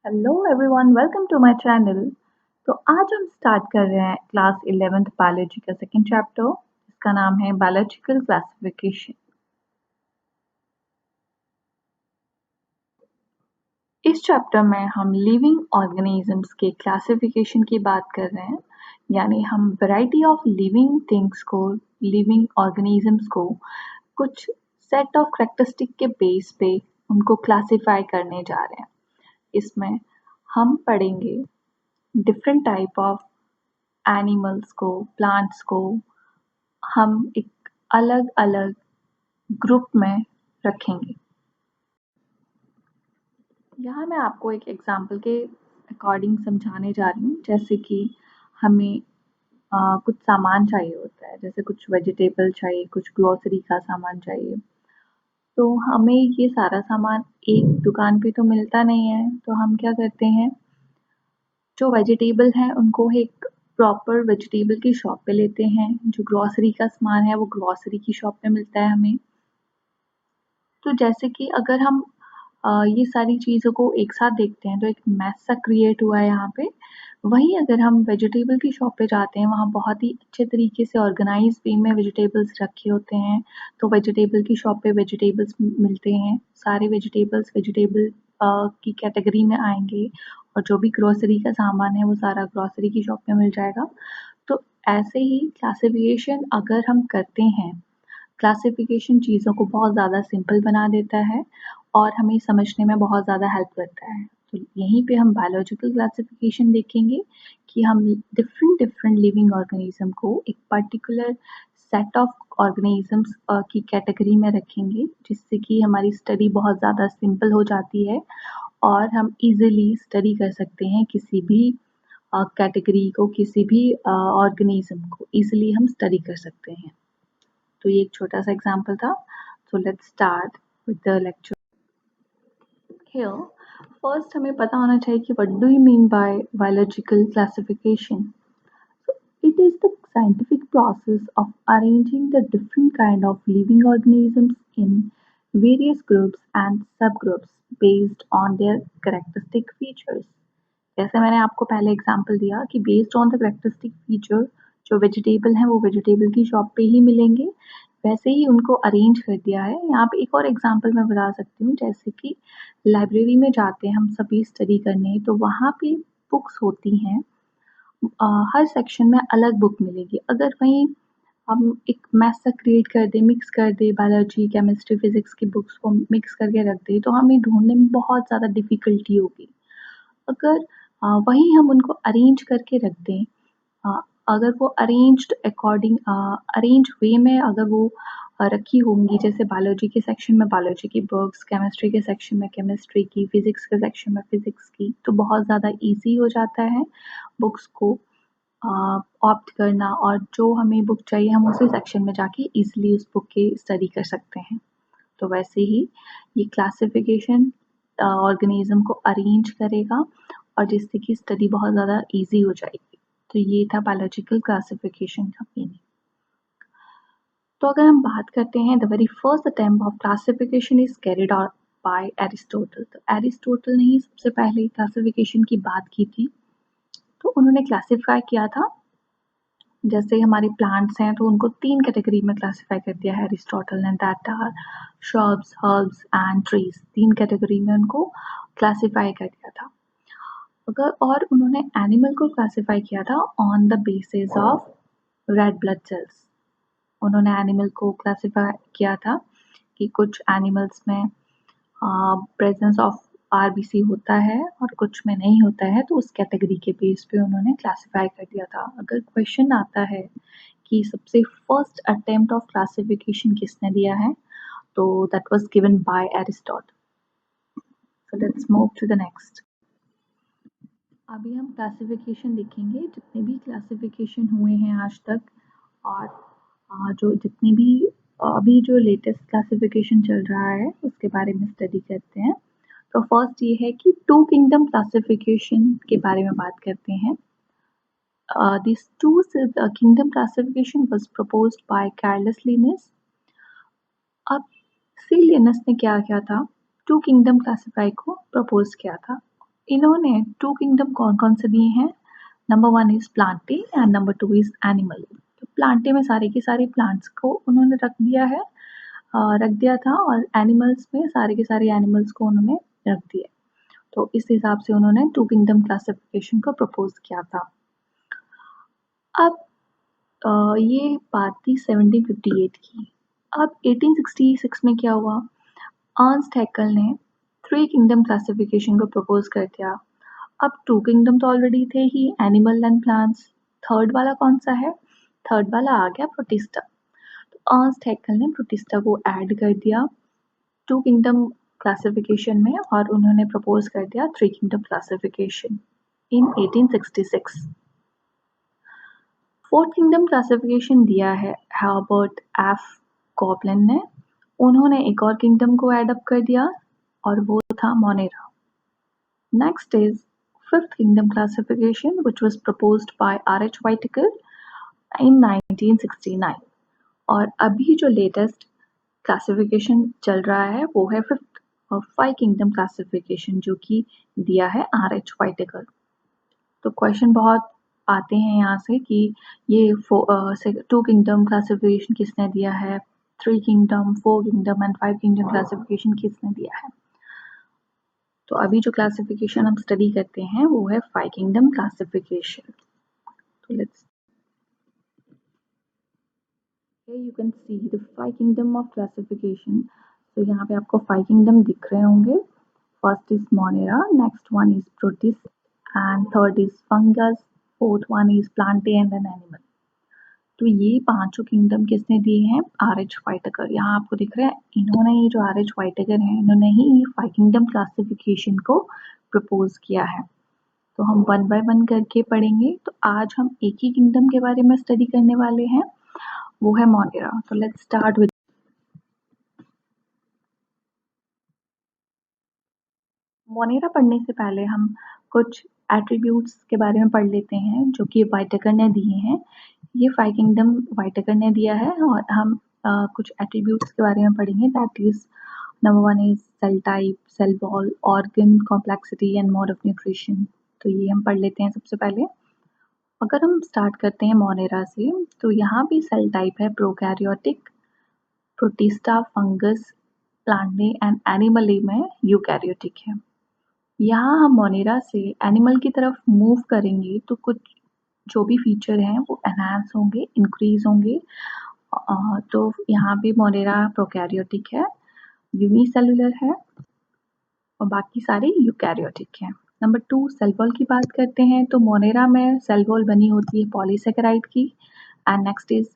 Hello everyone, welcome to my channel. तो आज हम स्टार्ट कर रहे हैं क्लास 11th बायोलॉजी का सेकंड चैप्टर, जिसका नाम है बायोलॉजिकल क्लासिफिकेशन। इस चैप्टर में हम लिविंग ऑर्गेनिजम्स के क्लासिफिकेशन की बात कर रहे हैं, यानी हम वैरायटी ऑफ लिविंग थिंग्स को, लिविंग ऑर्गेनिजम्स को कुछ सेट ऑफ कैरेक्टरिस्टिक के बेस पे उनको क्लासिफाई करने जा रहे हैं। इसमें हम पढ़ेंगे डिफरेंट टाइप ऑफ एनिमल्स को, प्लांट्स को हम एक अलग-अलग ग्रुप में रखेंगे। यहाँ मैं आपको एक एग्जांपल के अकॉर्डिंग समझाने जा रही हूँ, जैसे कि हमें कुछ सामान चाहिए होता है, जैसे कुछ वेजिटेबल चाहिए, कुछ ग्रोसरी का सामान चाहिए। तो हमें ये सारा सामान एक दुकान पे तो मिलता नहीं है, तो हम क्या करते हैं, जो वेजिटेबल हैं उनको एक प्रॉपर वेजिटेबल की शॉप पे लेते हैं। जो ग्रोसरी का सामान है वो ग्रोसरी की शॉप पे मिलता है हमें। तो जैसे कि अगर हम ये सारी चीज़ों को एक साथ देखते हैं तो एक मैस सा क्रिएट हुआ है यहाँ पे। वहीं अगर हम वेजिटेबल की शॉप पे जाते हैं, वहाँ बहुत ही अच्छे तरीके से ऑर्गेनाइज वे में वेजिटेबल्स रखे होते हैं। तो वेजिटेबल की शॉप पे वेजिटेबल्स मिलते हैं, सारे वेजिटेबल्स वेजिटेबल की कैटेगरी में आएंगे, और जो भी ग्रोसरी का सामान है वो सारा ग्रोसरी की शॉप पे मिल जाएगा। तो ऐसे ही क्लासिफिकेशन अगर हम करते हैं, क्लासिफिकेशन चीज़ों को बहुत ज़्यादा सिंपल बना देता है और हमें समझने में बहुत ज़्यादा हेल्प करता है। तो यहीं पे हम बायोलॉजिकल क्लासिफिकेशन देखेंगे कि हम डिफरेंट डिफरेंट लिविंग ऑर्गेनिज्म को एक पर्टिकुलर सेट ऑफ ऑर्गेनिजम्स की कैटेगरी में रखेंगे, जिससे कि हमारी स्टडी बहुत ज़्यादा सिंपल हो जाती है और हम इजीली स्टडी कर सकते हैं किसी भी कैटेगरी को, किसी भी ऑर्गेनिज्म को इजीली हम स्टडी कर सकते हैं। तो ये एक छोटा सा एग्जाम्पल था। So let's start with the lecture. Here first हमें पता होना चाहिए कि what do you mean by biological classification. So it is the scientific process of arranging the different kind of living organisms in various groups and subgroups based on their characteristic features. जैसे मैंने आपको पहले example दिया कि based on the characteristic feature, जो vegetable हैं वो vegetable की शॉप पे ही मिलेंगे, वैसे ही उनको अरेंज कर दिया है। यहाँ पे एक और एग्जांपल मैं बता सकती हूँ, जैसे कि लाइब्रेरी में जाते हैं हम सभी स्टडी करने, तो वहाँ पे बुक्स होती हैं, हर सेक्शन में अलग बुक मिलेगी। अगर वहीं हम एक मैथ सा क्रिएट कर दें, मिक्स कर दें, बायोलॉजी, केमिस्ट्री, फिजिक्स की बुक्स को मिक्स करके रख दें, तो हमें ढूंढने में बहुत ज़्यादा डिफ़िकल्टी होगी। अगर वहीं हम उनको अरेंज करके रख दें, अ, अगर वो अरेंज्ड अकॉर्डिंग अरेंज वे में अगर वो रखी होंगी, जैसे बायोलॉजी के सेक्शन में बायोलॉजी की बुक्स, केमिस्ट्री के सेक्शन में केमिस्ट्री की, फिजिक्स के सेक्शन में फिजिक्स की, तो बहुत ज़्यादा ईजी हो जाता है बुक्स को ऑप्ट करना, और जो हमें बुक चाहिए हम उसी सेक्शन में जाके ईजिली उस बुक की स्टडी कर सकते हैं। तो वैसे ही ये क्लासिफिकेशन ऑर्गेनिज्म को अरेंज करेगा और जिससे कि स्टडी बहुत ज़्यादा ईजी हो जाएगी। तो ये था बायोलॉजिकल क्लासिफिकेशन का मीनिंग। तो अगर हम बात करते हैं, the very first attempt of classification is carried out by Aristotle. तो एरिस्टोटल ने ही सबसे पहले क्लासिफिकेशन की बात की थी। तो उन्होंने क्लासिफाई किया था, जैसे हमारे प्लांट्स हैं तो उनको 3 कैटेगरी में क्लासिफाई कर दिया है एरिस्टोटल ने, that are shrubs, herbs and trees. 3 category में उनको क्लासिफाई कर दिया था। अगर और उन्होंने एनिमल को क्लासिफाई किया था on the basis of red blood cells. उन्होंने एनिमल को क्लासिफाई किया था कि कुछ एनिमल्स में प्रेजेंस ऑफ आरबीसी होता है और कुछ में नहीं होता है, तो उस कैटेगरी के बेस पे उन्होंने क्लासिफाई कर दिया था। अगर क्वेश्चन आता है कि सबसे फर्स्ट अटेम्प्ट ऑफ क्लासिफिकेशन किसने दिया है, तो that was given by Aristotle. So let's move to the next. अभी हम क्लासिफिकेशन देखेंगे, जितने भी क्लासिफिकेशन हुए हैं आज तक, और जो जितने भी अभी जो लेटेस्ट क्लासिफिकेशन चल रहा है उसके बारे में स्टडी करते हैं। तो फर्स्ट ये है कि टू किंगडम क्लासिफिकेशन के बारे में बात करते हैं। This two kingdom classification was proposed by Carolus Linnaeus. अब सी लिनस ने क्या किया था, टू किंगडम क्लासिफाई को प्रपोज किया था। इन्होंने 2 किंगडम कौन-कौन से दिए हैं? Number 1 is Plantae and number 2 is animal. तो प्लांटे में सारे के सारे प्लांट्स को उन्होंने रख दिया था और एनिमल्स में सारे के सारे एनिमल्स को उन्होंने रख दिया। तो इस हिसाब से उन्होंने 2 किंगडम क्लासिफिकेशन को प्रपोज़ किया था। अब ये बात थी 1758 की। अब 1866 में क्या हुआ? अर्न्स्ट हैकेल ने 3 किंगडम क्लासिफिकेशन को प्रपोज़ कर दिया। अब 2 किंगडम तो ऑलरेडी थे ही, एनिमल एंड प्लांट्स। थर्ड वाला कौन सा है? थर्ड वाला आ गया प्रोटिस्टा। तो अर्न्स्ट हैकेल ने प्रोटिस्टा को ऐड कर दिया 2 किंगडम क्लासिफिकेशन में और उन्होंने प्रपोज कर दिया 3 किंगडम क्लासिफिकेशन इन 1866। फोर्थ किंगडम क्लासिफिकेशन दिया है हर्बर्ट एफ गॉबलिन ने। उन्होंने एक और किंगडम को ऐड अप कर दिया और वो था Monera. Next is fifth kingdom classification, which was proposed by R.H. Whittaker in 1969. और अभी जो लेटेस्ट क्लासिफिकेशन चल रहा है वो है फिफ्थ और 5 किंगडम क्लासिफिकेशन जो कि दिया है R.H. Whittaker। तो क्वेश्चन बहुत आते हैं यहाँ से कि ये 2 किंगडम क्लासिफिकेशन किसने दिया है, 3 kingdom, 4 kingdom and 5 kingdom classification किसने दिया है। तो अभी जो क्लासिफिकेशन हम स्टडी करते हैं वो है 5 किंगडम क्लासिफिकेशन। तो let's here you can see the 5 kingdom of classification. तो यहाँ पे आपको 5 किंगडम दिख रहे होंगे। First is Monera, next one is protist and third is fungus, fourth one is Plantae and an animal. तो ये पांचों किंगडम किसने दिए हैं? R.H. Whittaker। यहाँ आपको दिख रहा है, इन्होंने ये जो R.H. Whittaker है, इन्होंने ही ये 5 किंगडम क्लासिफिकेशन को प्रपोज किया है। तो हम 1 बाय 1 करके पढ़ेंगे। तो आज हम एक ही किंगडम के बारे में स्टडी करने वाले हैं, वो है मोनेरा। तो लेट्स स्टार्ट विद मोनेरा। पढ़ने से पहले हम कुछ एट्रीब्यूट्स के बारे में पढ़ लेते हैं जो कि वाइटेकर ने दिए हैं। ये 5 किंगडम वाइटेकर ने दिया है और हम कुछ एट्रीब्यूट्स के बारे में पढ़ेंगे। That is number 1 is cell type, cell wall, organ complexity and mode of nutrition. तो ये हम पढ़ लेते हैं सबसे पहले। अगर हम स्टार्ट करते हैं मोनेरा से, तो यहाँ भी सेल टाइप है prokaryotic, protista, fungus, Plantae and animal में यूकैरियोटिक है। यहाँ हम मोनेरा से एनिमल की तरफ मूव करेंगे तो कुछ जो भी फीचर हैं वो एनहांस होंगे, इंक्रीज होंगे। तो यहाँ पे मोनेरा प्रोकैरियोटिक है, यूनिसेलुलर है और बाकी सारे यूकैरियोटिक हैं। नंबर 2 सेल वॉल की बात करते हैं तो मोनेरा में सेल वॉल बनी होती है पॉलीसेकेराइड की and next is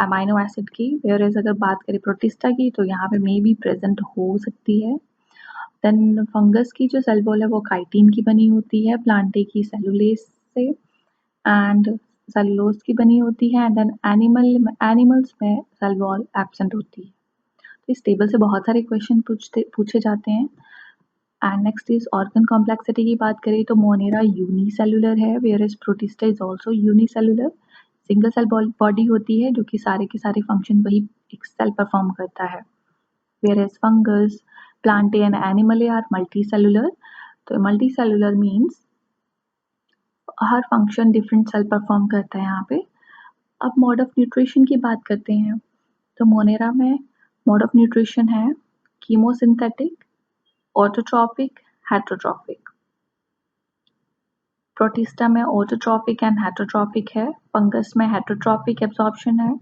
amino acid की। वेयरएज अगर बात करें प्रोटिस्टा की तो यहाँ पे मे बी प्रेजेंट हो सकती है। देन फंगस की जो सेल वॉल है वो काइटिन की बनी होती है, प्लांटे की सेलुलेस से एंड सेलुलोज की बनी होती है। एंड देन एनिमल्स में सेल वॉल एब्सेंट होती है। तो इस टेबल से बहुत सारे क्वेश्चन पूछे जाते हैं। And next is organ complexity की बात करें तो मोनेरा यूनिसेलुलर है, where is Protista is also unicellular. Single cell body होती है जो कि सारे के सारे फंक्शन वही एक सेल परफॉर्म करता है। Where is fungus, Plantae and animal are multicellular. तो मल्टीसेलुलर मीन्स हर फंक्शन डिफरेंट सेल परफॉर्म करता है यहाँ पे। अब मोड ऑफ न्यूट्रिशन की बात करते हैं तो मोनेरा में मोड ऑफ न्यूट्रिशन है कीमोसिंथेटिक, ऑटोट्रॉपिक, हेटरोट्रॉपिक। प्रोटिस्टा में ऑटोट्रॉपिक एंड हेटरोट्रॉपिक है, फंगस में हेटरोट्रॉपिक एब्जॉर्प्शन है,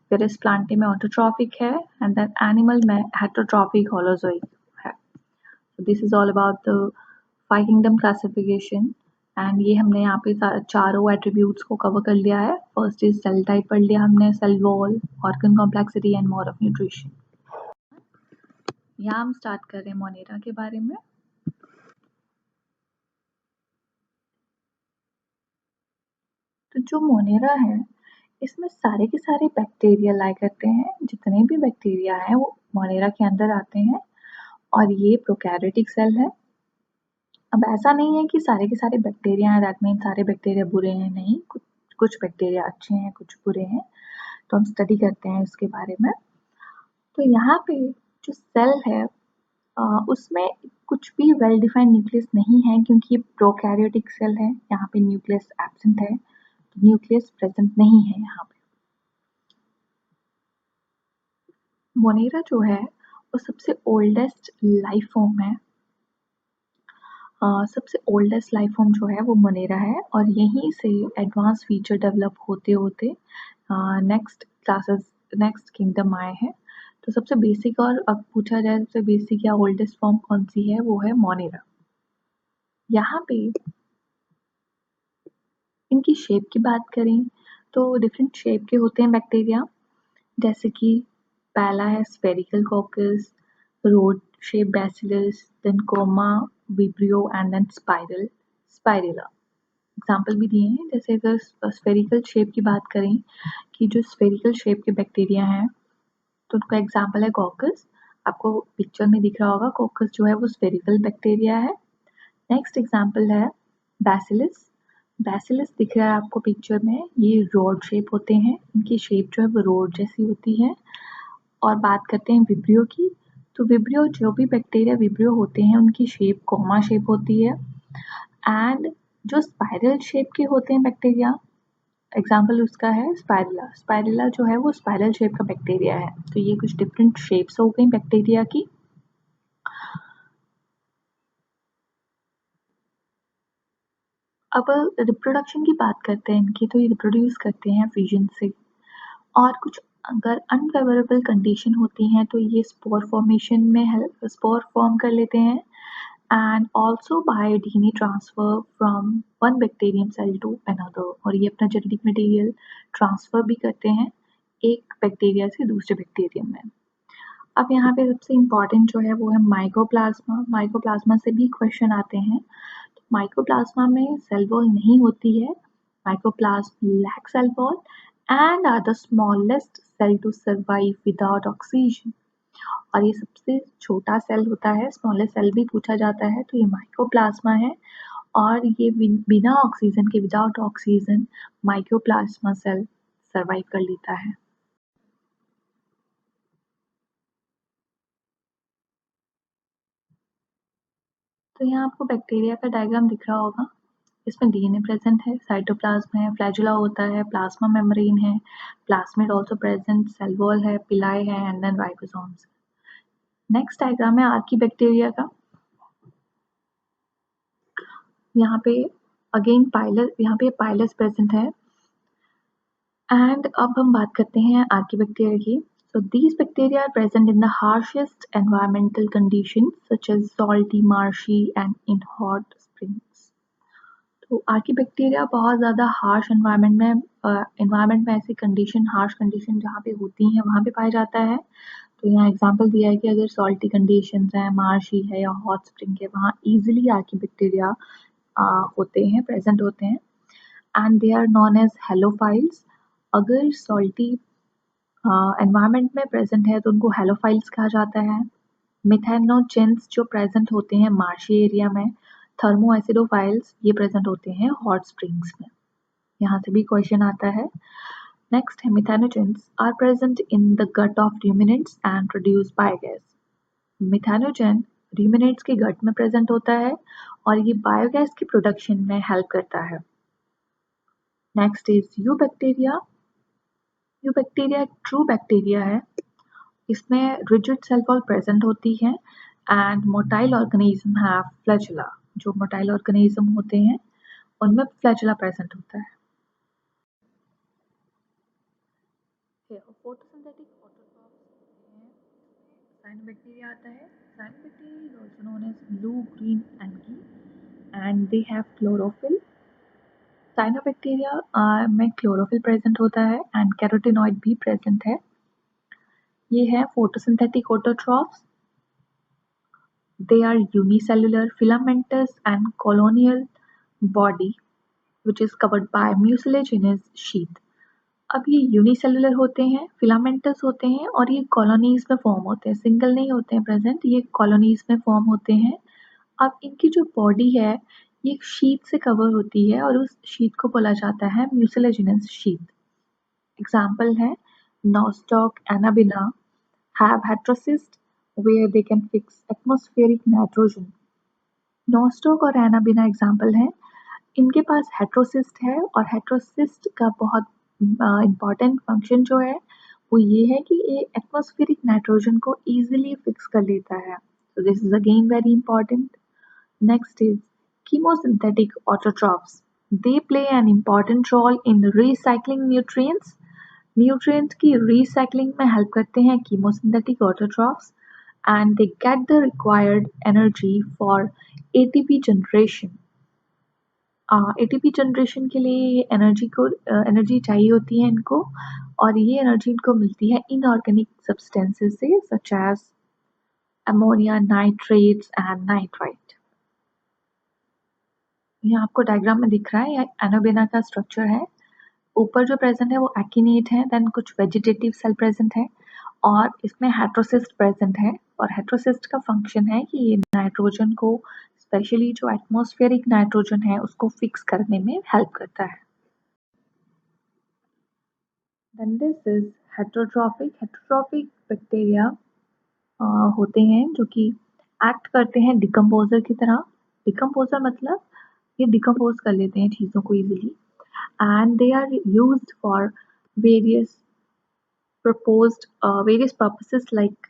फिर इस प्लांटे में ऑटोट्रॉपिक है एंड देन एनिमल में हेटरोट्रॉपिक होलोजोइक है। So this is all about the 5 kingdom classification and ये हमने यहाँ पे चारों एट्रीब्यूट्स को कवर कर लिया है। फर्स्ट इज सेल टाइप पढ़ लिया हमने, cell wall, organ complexity and mode of nutrition. यहाँ हम स्टार्ट कर रहे हैं मोनेरा के बारे में। तो जो मोनेरा है इसमें सारे के सारे बैक्टीरिया लाई करते हैं, जितने भी बैक्टीरिया हैं वो मोनेरा के अंदर आते हैं और ये प्रोकैरियोटिक सेल है। अब ऐसा नहीं है कि सारे के सारे बैक्टीरिया हैं दैट मीन सारे बैक्टीरिया बुरे हैं, नहीं, कुछ बैक्टीरिया अच्छे हैं, कुछ बुरे हैं। तो हम स्टडी करते हैं इसके बारे में। तो यहाँ पे जो सेल है उसमें कुछ भी वेल डिफाइंड न्यूक्लियस नहीं है क्योंकि ये प्रोकैरियोटिक सेल है, यहाँ पे न्यूक्लियस एब्सेंट है, तो न्यूक्लियस प्रेजेंट नहीं है यहाँ पे। मोनेरा जो है वो सबसे ओल्डेस्ट लाइफ फॉर्म है। सबसे ओल्डेस्ट लाइफ फॉर्म जो है वो मोनेरा है और यहीं से एडवांस फीचर डेवलप होते होते नेक्स्ट किंगडम आए हैं। तो सबसे बेसिक और अब पूछा जाए सबसे बेसिक या ओल्डेस्ट फॉर्म कौन सी है, वो है मोनेरा। यहाँ पे इनकी शेप की बात करें तो डिफरेंट शेप के होते हैं बैक्टीरिया, जैसे कि पहला है spherical coccus, rod shape bacillus, then comma, vibrio and then spirilla. Example भी दिए हैं, जैसे अगर स्फेरिकल शेप की बात करें कि जो स्फेरिकल शेप के बैक्टीरिया हैं तो उनका एग्जाम्पल है कोकस। आपको पिक्चर में दिख रहा होगा कोकस जो है वो स्फेरिकल बैक्टीरिया है। नेक्स्ट एग्जाम्पल है बैसिलस। बैसिलस दिख रहा है आपको पिक्चर में, ये रोड शेप होते हैं, इनकी शेप जो है वो रोड जैसी होती है। और बात करते हैं विब्रियो की, तो विब्रियो जो भी बैक्टीरिया विब्रियो होते हैं उनकी शेप कोमा शेप होती है। एंड जो स्पाइरल शेप के होते हैं बैक्टीरिया, एग्जाम्पल उसका है स्पाइरला। स्पाइरला जो है वो स्पाइरल शेप का बैक्टीरिया है। तो ये कुछ डिफरेंट शेप्स हो गई बैक्टीरिया की। अब रिप्रोडक्शन की बात करते हैं इनकी, तो ये रिप्रोड्यूस करते हैं फिजन से। और कुछ अगर अनफेवरेबल कंडीशन होती हैं तो ये स्पोर फॉर्मेशन में हेल्प स्पोर फॉर्म कर लेते हैं and also by DNA transfer from one bacterium cell to another, और ये अपना जेनेटिक मटेरियल ट्रांसफर भी करते हैं एक बैक्टीरिया से दूसरे बैक्टीरियम में। अब यहाँ पे सबसे इम्पॉर्टेंट जो है वो है माइकोप्लाज्मा। माइकोप्लाज्मा से भी क्वेश्चन आते हैं। तो माइकोप्लाज्मा में सेल वॉल नहीं होती है, mycoplasm lack cell wall and are the smallest cell to survive without oxygen. और ये सबसे छोटा सेल होता है, स्मॉलेस्ट सेल भी पूछा जाता है, तो ये माइकोप्लाज्मा है। और ये बिना ऑक्सीजन के, without oxygen mycoplasma cell survive कर लेता है। तो यहाँ आपको बैक्टीरिया का डायग्राम दिख रहा होगा। इसमें डीएनए प्रेजेंट है, साइटोप्लाज्म है, फ्लैजुला होता है, प्लाज्मा मेम्ब्रेन है, plasmid also present, cell wall है, पिलाई है and then ribosomes. Next diagram है आर्की बैक्टीरिया का। यहाँ पे अगेन पाइलस, यहाँ पे पाइलस प्रेजेंट है। एंड अब हम बात करते हैं आर्की बैक्टीरिया की। So these bacteria are present in the harshest environmental conditions such as salty, marshy and in hot springs. तो आर्की बैक्टीरिया बहुत ज़्यादा हार्श एनवायरनमेंट में ऐसी कंडीशन, हार्श कंडीशन जहाँ पे होती हैं वहाँ पे पाया जाता है। तो यहाँ एग्जांपल दिया है कि अगर सॉल्टी कंडीशंस हैं, मार्शी है या हॉट स्प्रिंग है, वहाँ इजीली आर्की बैक्टीरिया होते हैं, प्रेजेंट होते हैं and they are known as halophiles. अगर सॉल्टी एनवायरनमेंट में प्रेजेंट है तो उनको हेलोफाइल्स कहा जाता है। मिथेनोजेंस जो प्रेजेंट होते हैं मार्शी एरिया में, थर्मो एसिडोफाइल्स ये प्रेजेंट होते हैं हॉट स्प्रिंग्स में। यहाँ से भी क्वेश्चन आता है। नेक्स्ट है methanogens are present in the gut of ruminants and produce biogas. Methanogen ruminants के गट में प्रेजेंट होता है और ये बायोगैस की प्रोडक्शन में हेल्प करता है। Next is you bacteria. You bacteria एक ट्रू बैक्टीरिया है। इसमें रिजिड सेल वॉल प्रेजेंट होती है and motile organism have flagella. जो मोटाइल ऑर्गेनिज्म होते हैं उनमें फ्लैजुला प्रेजेंट होता है। फोटोसिंथेटिक साइनोबैक्टीरिया आता है। Cyanobacteria is also known as blue green algae and they have chlorophyll. Cyanobacteria में क्लोरोफिल प्रेजेंट होता है एंड कैरोटीनॉइड भी प्रेजेंट है। ये है photosynthetic autotrophs. They are unicellular, filamentous and colonial body which is covered by mucilaginous sheath. अब ये unicellular होते हैं, फिलामेंटस होते हैं और ये कॉलोनीज में फॉर्म होते हैं, सिंगल नहीं होते हैं प्रेजेंट, ये कॉलोनीज में फॉर्म होते हैं। अब इनकी जो बॉडी है ये एक शीट से कवर होती है और उस शीट को बोला जाता है म्यूसिलेजिनस शीट। एग्जाम्पल है nostoc Anabaena, have heterocyst, where they can fix atmospheric nitrogen. Nostoc और एनाबीना एग्जाम्पल हैं। इनके पास हेट्रोसिस्ट है और हेट्रोसिस्ट का बहुत इम्पॉर्टेंट फंक्शन जो है वो ये है कि ये एटमॉस्फेरिक नाइट्रोजन को इजीली फिक्स कर लेता है। So this is again very important. Next is chemosynthetic autotrophs. They play an important role in recycling nutrients. Nutrients की recycling में help करते हैं chemosynthetic autotrophs and they get the required energy for ATP generation. ATP generation के लिए energy चाहिए होती है इनको और ये एनर्जी इनको मिलती है इनऑर्गेनिक सब्सटेंसेस से such as ammonia nitrates and nitrite. यहाँ आपको डायग्राम में दिख रहा है ये एनोबेना का स्ट्रक्चर है। ऊपर जो प्रेजेंट है वो एक्टिनेट है, देन कुछ वेजिटेटिव सेल प्रेजेंट है और इसमें हेट्रोसिस्ट प्रेजेंट है और हेट्रोसिस्ट का फंक्शन है कि ये नाइट्रोजन को स्पेशली जो एटमॉस्फेरिक नाइट्रोजन है उसको फिक्स करने में हेल्प करता है। Then this is heterotrophic. Heterotrophic bacteria होते हैं जो कि एक्ट करते हैं डिकम्पोजर की तरह। डिकम्पोजर मतलब ये डिकम्पोज कर लेते हैं चीज़ों को easily and they are used for various various purposes like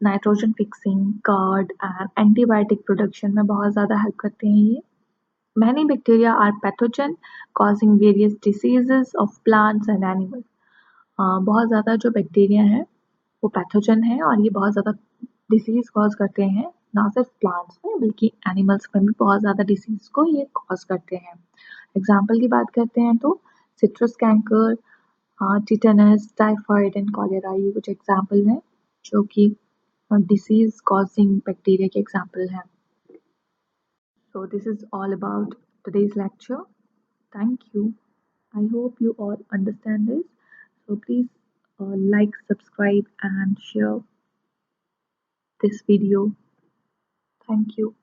nitrogen fixing, GARD and antibiotic production में बहुत ज़्यादा हेल्प करते हैं ये। Many bacteria are pathogen causing various diseases of plants and animals. बहुत ज़्यादा जो बैक्टीरिया हैं वो पैथोजन है और ये बहुत ज़्यादा डिसीज़ कॉज करते हैं, ना सिर्फ प्लांट्स में बल्कि एनिमल्स में भी बहुत ज़्यादा डिसीज़ को ये कॉज करते हैं। एग्जाम्पल की बात करते हैं तो citrus canker, tetanus, typhoid and cholera ये कुछ एग्जाम्पल हैं जो कि डिसीज़ कॉजिंग बैक्टीरिया के एग्जाम्पल हैं। So this is all about today's lecture. Thank you. I hope you all understand this. So please like, subscribe and share this video. Thank you.